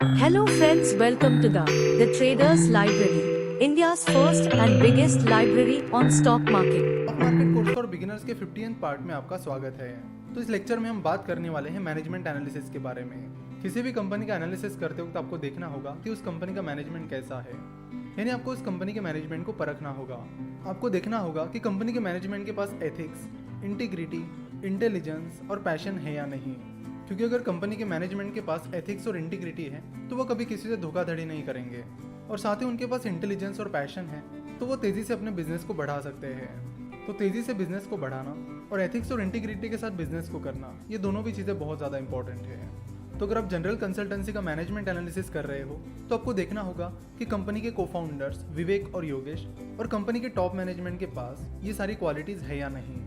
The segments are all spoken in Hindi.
Hello friends, welcome to the Traders Library, India's first and biggest library on stock market. Stock market course for beginners के 15th पार्ट में आपका स्वागत है। तो इस लेक्चर में हम बात करने वाले हैं मैनेजमेंट एनालिसिस के बारे में। किसी भी कंपनी का एनालिसिस करते वक्त आपको देखना होगा कि उस कंपनी का मैनेजमेंट कैसा है, यानी आपको उस कंपनी के मैनेजमेंट को परखना होगा। आपको देखना होगा कि कंपनी के मैनेजमेंट के पास एथिक्स, इंटीग्रिटी, इंटेलिजेंस और पैशन है या नहीं। क्योंकि अगर कंपनी के मैनेजमेंट के पास एथिक्स और इंटीग्रिटी है तो वो कभी किसी से धोखाधड़ी नहीं करेंगे, और साथ ही उनके पास इंटेलिजेंस और पैशन है तो वो तेज़ी से अपने बिजनेस को बढ़ा सकते हैं। तो तेज़ी से बिजनेस को बढ़ाना और एथिक्स और इंटीग्रिटी के साथ बिजनेस को करना, ये दोनों भी चीज़ें बहुत ज़्यादा इंपॉर्टेंट है। तो अगर आप जनरल कंसल्टेंसी का मैनेजमेंट एनालिसिस कर रहे हो तो आपको देखना होगा कि कंपनी के को-फाउंडर्स विवेक और योगेश और कंपनी के टॉप मैनेजमेंट के पास ये सारी क्वालिटीज़ है या नहीं।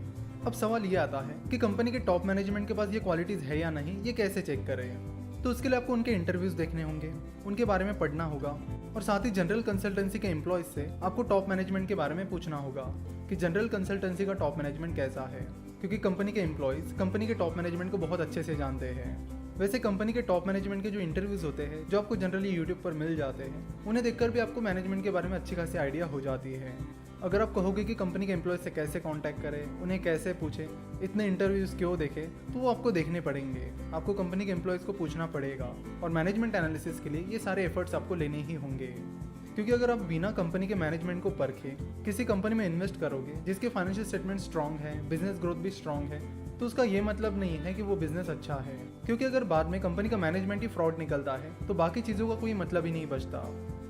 अब सवाल ये आता है कि कंपनी के टॉप मैनेजमेंट के पास ये क्वालिटीज़ है या नहीं, ये कैसे चेक करें। तो उसके लिए आपको उनके इंटरव्यूज़ देखने होंगे, उनके बारे में पढ़ना होगा, और साथ ही जनरल कंसल्टेंसी के एम्प्लॉयज़ से आपको टॉप मैनेजमेंट के बारे में पूछना होगा कि जनरल कंसल्टेंसी का टॉप मैनेजमेंट कैसा है। क्योंकि कंपनी के एम्प्लॉयज़ कंपनी के टॉप मैनेजमेंट को बहुत अच्छे से जानते हैं। वैसे कंपनी के टॉप मैनेजमेंट के जो इंटरव्यूज़ होते हैं, जो आपको जनरली यूट्यूब पर मिल जाते हैं, उन्हें देखकर भी आपको मैनेजमेंट के बारे में अच्छी खासी आइडिया हो जाती है। अगर आप कहोगे कि कंपनी के एम्प्लॉयज़ से कैसे कांटेक्ट करें, उन्हें कैसे पूछें, इतने इंटरव्यूज़ क्यों देखें, तो वो आपको देखने पड़ेंगे। आपको कंपनी के एम्प्लॉयज़ को पूछना पड़ेगा, और मैनेजमेंट एनालिसिस के लिए ये सारे एफर्ट्स आपको लेने ही होंगे। क्योंकि अगर आप बिना कंपनी के मैनेजमेंट को परखे किसी कंपनी में इन्वेस्ट करोगे जिसके फाइनेंशियल स्टेटमेंट स्ट्रांग है, बिजनेस ग्रोथ भी स्ट्रांग है, तो उसका ये मतलब नहीं है कि वो बिजनेस अच्छा है। क्योंकि अगर बाद में कंपनी का मैनेजमेंट ही फ्रॉड निकलता है तो बाकी चीज़ों का कोई मतलब ही नहीं बचता।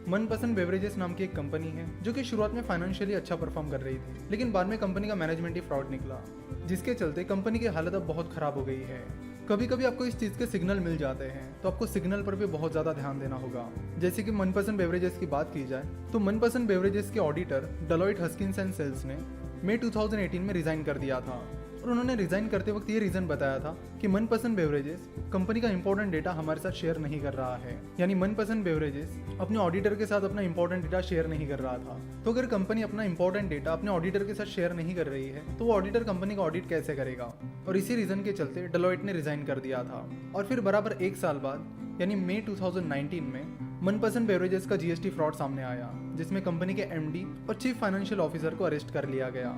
मनपसंद बेवरेजेस नाम की एक कंपनी है जो कि शुरुआत में फाइनेंशियली अच्छा परफॉर्म कर रही थी, लेकिन बाद में कंपनी का मैनेजमेंट ही फ्रॉड निकला, जिसके चलते कंपनी की हालत अब बहुत ख़राब हो गई है। कभी कभी आपको इस चीज़ के सिग्नल मिल जाते हैं, तो आपको सिग्नल पर भी बहुत ज़्यादा ध्यान देना होगा। जैसे कि मनपसंद बेवरेजेस की बात की जाए तो मनपसंद बेवरेजेस के ऑडिटर डेलॉयट हस्किंस एंड सेल्स ने मई 2018 में रिज़ाइन कर दिया था, और उन्होंने रिज़ाइन करते वक्त ये रीज़न बताया था कि मनपसंद बेवरेजेस कंपनी का इंपॉर्टेंट डेटा हमारे साथ शेयर नहीं कर रहा है। यानी मनपसंद बेवरेजेस अपने ऑडिटर के साथ अपना इंपॉर्टेंट डेटा शेयर नहीं कर रहा था। तो अगर कंपनी अपना इंपॉर्टेंट डेटा अपने ऑडिटर के साथ शेयर नहीं कर रही है तो वो ऑडिटर कंपनी का ऑडिट कैसे करेगा, और इसी रीज़न के चलते डेलॉयट ने रिज़ाइन कर दिया था। और फिर बराबर एक साल बाद यानी मई 2019 में मनपसंद बेवरेजेस का जीएसटी फ्रॉड सामने आया, जिसमें कंपनी के एमडी और चीफ फाइनेंशियल ऑफिसर को अरेस्ट कर लिया गया।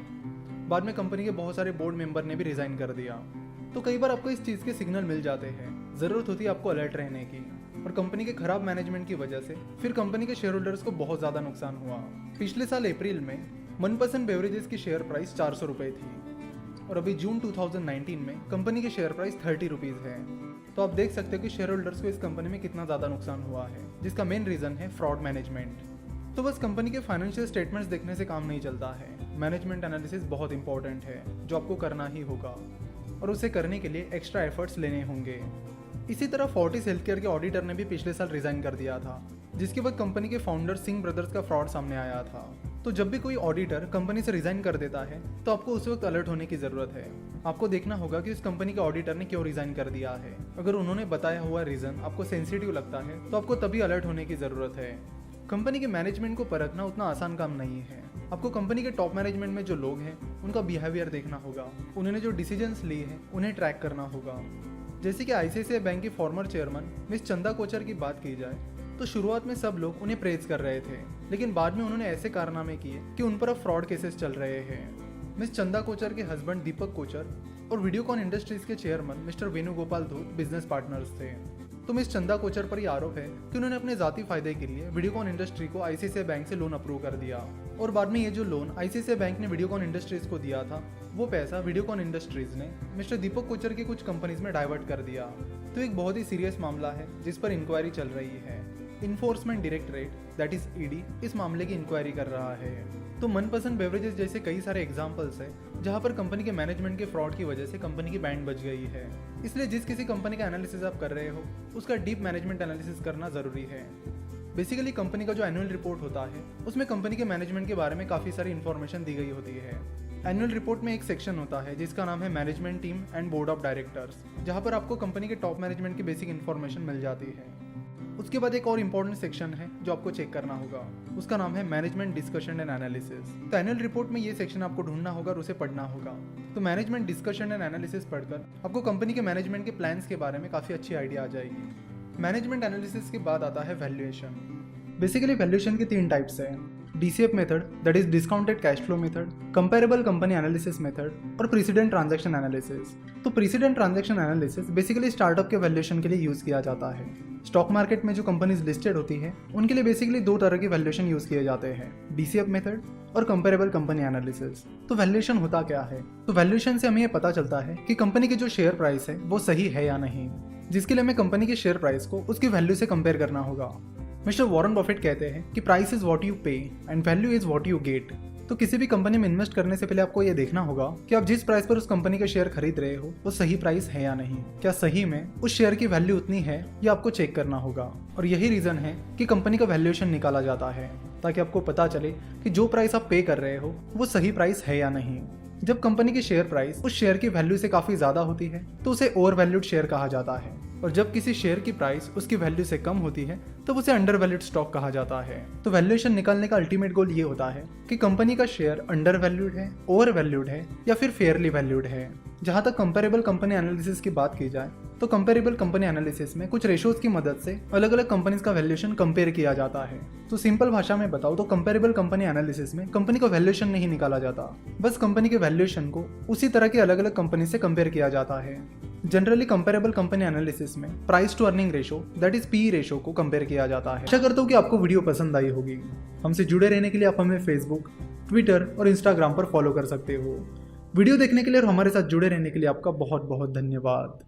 बाद में कंपनी के बहुत सारे बोर्ड मेंबर ने भी रिजाइन कर दिया। तो कई बार आपको इस चीज़ के सिग्नल मिल जाते हैं, ज़रूरत होती है आपको अलर्ट रहने की। और कंपनी के खराब मैनेजमेंट की वजह से फिर कंपनी के शेयर होल्डर्स को बहुत ज़्यादा नुकसान हुआ। पिछले साल अप्रैल में मनपसंद बेवरेजेस की शेयर प्राइस 400 रुपये थी, और अभी जून 2019 में कंपनी की शेयर प्राइस 30 रुपीज़ है। तो आप देख सकते हो कि शेयर होल्डर्स को इस कंपनी में कितना ज़्यादा नुकसान हुआ है, जिसका मेन रीज़न है फ्रॉड मैनेजमेंट। तो बस कंपनी के फाइनेंशियल स्टेटमेंट्स देखने से काम नहीं चलता है। मैनेजमेंट एनालिसिस बहुत इंपॉर्टेंट है, जो आपको करना ही होगा, और उसे करने के लिए एक्स्ट्रा एफर्ट्स लेने होंगे। इसी तरह फोर्टिस हेल्थकेयर के ऑडिटर ने भी पिछले साल रिजाइन कर दिया था, जिसके बाद कंपनी के फाउंडर सिंह ब्रदर्स का फ्रॉड सामने आया था। तो जब भी कोई ऑडिटर कंपनी से रिजाइन कर देता है तो आपको उस वक्त अलर्ट होने की ज़रूरत है। आपको देखना होगा कि उस कंपनी के ऑडिटर ने क्यों रिजाइन कर दिया है। अगर उन्होंने बताया हुआ रीज़न आपको सेंसिटिव लगता है तो आपको तभी अलर्ट होने की ज़रूरत है। कंपनी के मैनेजमेंट को परखना उतना आसान काम नहीं है। आपको कंपनी के टॉप मैनेजमेंट में जो लोग हैं उनका बिहेवियर देखना होगा, उन्होंने जो डिसीजंस लिए हैं उन्हें ट्रैक करना होगा। जैसे कि आईसीआईसीआई बैंक की former chairman miss Chanda Kochhar की बात की जाए तो शुरुआत में सब लोग उन्हें प्रेज कर रहे थे, लेकिन बाद में उन्होंने ऐसे कारनामे किए कि उन पर अब फ्रॉड केसेस चल रहे हैं। मिस चंदा कोचर के हस्बैंड दीपक कोचर और वीडियोकॉन इंडस्ट्रीज के chairman mister Venugopal Dhoot business partners थे। तो मिस चंदा कोचर पर यह आरोप है कि उन्होंने अपने जाती फायदे के लिए वीडियोकॉन इंडस्ट्री को आईसीआईसीआई बैंक से लोन अप्रूव कर दिया, और बाद में ये जो लोन आईसीआईसीआई बैंक ने वीडियोकॉन इंडस्ट्रीज को दिया था वो पैसा वीडियोकॉन इंडस्ट्रीज ने मिस्टर दीपक कोचर की कुछ कंपनीज में डाइवर्ट कर दिया। तो एक बहुत ही सीरियस मामला है जिस पर इंक्वायरी चल रही है। Enforcement directorate that is ED इस मामले की इंक्वायरी कर रहा है। तो मनपसंद बेवरेजेस जैसे कई सारे एग्जाम्पल्स है जहां पर कंपनी के मैनेजमेंट के फ्रॉड की वजह से कंपनी की बैंड बच गई है। इसलिए जिस किसी कंपनी का एनालिसिस आप कर रहे हो उसका डीप मैनेजमेंट एनालिसिस करना ज़रूरी है। बेसिकली कंपनी का जो एनुअल रिपोर्ट होता है उसमें कंपनी के मैनेजमेंट के बारे में काफ़ी सारी इन्फॉर्मेशन दी गई होती है। एनुअल रिपोर्ट में एक सेक्शन होता है जिसका नाम है management team and board of directors, जहां पर आपको कंपनी के टॉप मैनेजमेंट की बेसिक इन्फॉर्मेशन मिल जाती है। उसके बाद एक और इम्पॉर्टेंट सेक्शन है जो आपको चेक करना होगा, उसका नाम है मैनेजमेंट डिस्कशन एंड एनालिसिस। तो एनुअल रिपोर्ट में ये सेक्शन आपको ढूंढना होगा और उसे पढ़ना होगा। तो मैनेजमेंट डिस्कशन एंड एनालिसिस पढ़कर आपको कंपनी के मैनेजमेंट के प्लान्स के बारे में काफ़ी अच्छी आइडिया आ जाएगी। मैनेजमेंट एनालिसिस के बाद आता है वैल्यूएशन। बेसिकली वैल्यूएशन के 3 टाइप्स हैं, DCF method that is discounted cash flow method, comparable company analysis method और प्रेसिडेंट ट्रांजैक्शन एनालिसिस। तो president transaction analysis basically startup के वैल्यूएशन के लिए यूज किया जाता है। स्टॉक मार्केट में जो कंपनीज लिस्टेड होती है उनके लिए बेसिकली 2 तरह के वैल्यूएशन यूज किए जाते हैं, DCF मेथड और कंपेरेबल कंपनी एनालिसिस। तो वैल्यूएशन होता क्या है? तो वैल्यूएशन से हमें ये पता चलता है कि कंपनी की जो शेयर प्राइस है वो सही है या नहीं, जिसके लिए हमें कंपनी के शेयर प्राइस को उसकी वैल्यू से कंपेयर करना होगा। मिस्टर वॉरेन बफेट कहते हैं कि प्राइस इज व्हाट यू पे and value is what you get. तो किसी भी कंपनी में इन्वेस्ट करने से पहले आपको ये देखना होगा कि आप जिस प्राइस पर उस कंपनी के शेयर खरीद रहे हो वो सही प्राइस है या नहीं, क्या सही में उस शेयर की वैल्यू उतनी है, ये आपको चेक करना होगा। और यही रीजन है कि कंपनी का वैल्यूएशन निकाला जाता है, ताकि आपको पता चले कि जो प्राइस आप पे कर रहे हो वो सही प्राइस है या नहीं। जब कंपनी की शेयर प्राइस उस शेयर की वैल्यू से काफी ज्यादा होती है तो उसे ओवर वैल्यूड शेयर कहा जाता है, और जब किसी शेयर की प्राइस उसकी वैल्यू से कम होती है तो उसे अंडर वैल्यूड स्टॉक कहा जाता है। तो वैल्यूएशन निकालने का अल्टीमेट गोल ये होता है कि कंपनी का शेयर अंडर वैल्यूड है, ओवर वैल्यूड है या फिर फेयरली वैल्यूड है। जहां तक कंपेरेबल कंपनी एनालिसिस की बात की जाए तो कंपेरेबल कंपनी एनालिसिस में कुछ रेशोज की मदद से अलग अलग कंपनीज का वैल्यूएशन कंपेयर किया जाता है। तो सिंपल भाषा में बताओ तो कंपेरेबल कंपनी एनालिसिस में कंपनी का वैल्यूएशन नहीं निकाला जाता, बस कंपनी के वैल्यूएशन को उसी तरह की अलग अलग कंपनी से कंपेयर किया जाता है। जनरली कंपेरेबल कंपनी एनालिसिस में price to earning ratio that is PE ratio को कंपेयर किया जाता है। आशा करता हूँ कि आपको वीडियो पसंद आई होगी। हमसे जुड़े रहने के लिए आप हमें फेसबुक, ट्विटर और इंस्टाग्राम पर फॉलो कर सकते हो। वीडियो देखने के लिए और हमारे साथ जुड़े रहने के लिए आपका बहुत बहुत धन्यवाद।